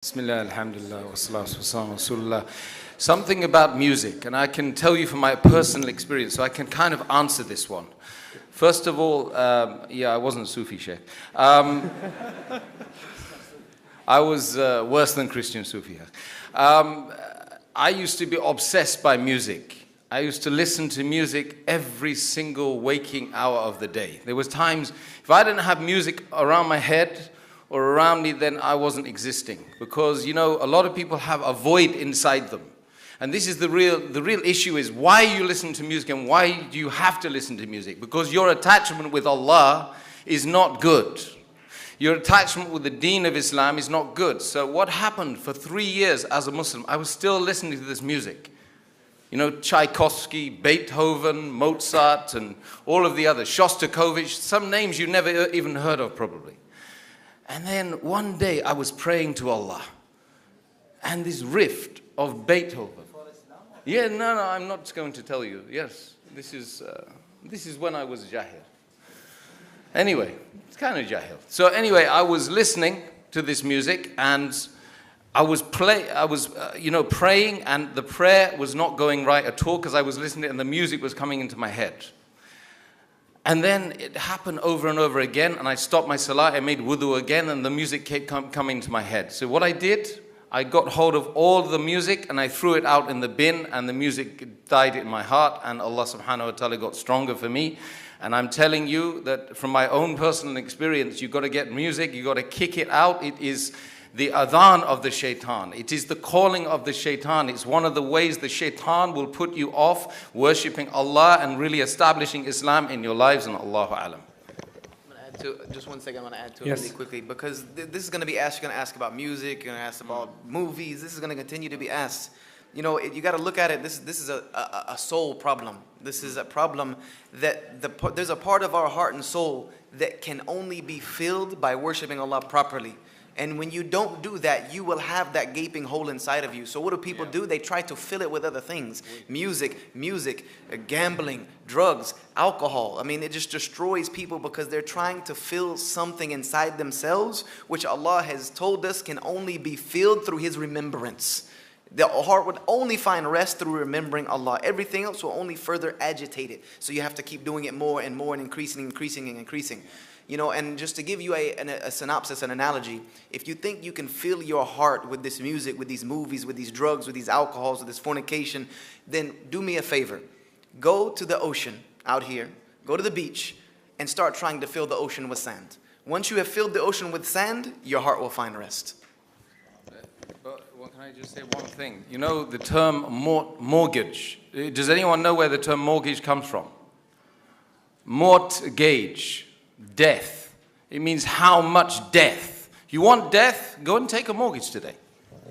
Bismillah, alhamdulillah, wa salatu wa salam, rasulullah. Something about music, and I can tell you from my personal experience, so I can kind of answer this one. First of all, I wasn't Sufi Sheikh. I was worse than Christian Sufi. I used to be obsessed by music. I used to listen to music every single waking hour of the day. There was times, if I didn't have music around my head, or around me, then I wasn't existing. Because, you know, a lot of people have a void inside them. And this is the real issue is why you listen to music and why do you have to listen to music? Because your attachment with Allah is not good. Your attachment with the deen of Islam is not good. So what happened for 3 years as a Muslim, I was still listening to this music. You know, Tchaikovsky, Beethoven, Mozart, and all of the others, Shostakovich, some names you never even heard of probably. And then one day I was praying to Allah, and this rift of Beethoven. Yeah, no, I'm not going to tell you. Yes, this is when I was jahil. Anyway, it's kind of jahil. So anyway, I was listening to this music, and I was praying, and the prayer was not going right at all because I was listening, and the music was coming into my head. And then it happened over and over again, and I stopped my salah, I made wudu again, and the music kept coming to my head. So what I did, I got hold of all the music, and I threw it out in the bin, and the music died in my heart, and Allah subhanahu wa ta'ala got stronger for me. And I'm telling you that from my own personal experience, you've got to get music, you've got to kick it out. It is the adhan of the shaitan. It is the calling of the shaitan. It's one of the ways the shaitan will put you off worshipping Allah and really establishing Islam in your lives, and Allahu alam. Just 1 second, I'm going to add to it really quickly, because this is going to be asked. You're going to ask about music, you're going to ask about movies. This is going to continue to be asked. You know, you got to look at it. This is a soul problem. This is a problem that there's a part of our heart and soul that can only be filled by worshiping Allah properly. And when you don't do that, you will have that gaping hole inside of you. So what do people do? They try to fill it with other things. Music, gambling, drugs, alcohol. I mean, it just destroys people because they're trying to fill something inside themselves, which Allah has told us can only be filled through His remembrance. The heart would only find rest through remembering Allah. Everything else will only further agitate it. So you have to keep doing it more and more and increasing. You know, and just to give you a synopsis, an analogy, if you think you can fill your heart with this music, with these movies, with these drugs, with these alcohols, with this fornication, then do me a favor. Go to the ocean out here, go to the beach, and start trying to fill the ocean with sand. Once you have filled the ocean with sand, your heart will find rest. Well, can I just say one thing? You know the term mortgage. Does anyone know where the term mortgage comes from? Mortgage. Death. It means how much death. You want death? Go and take a mortgage today.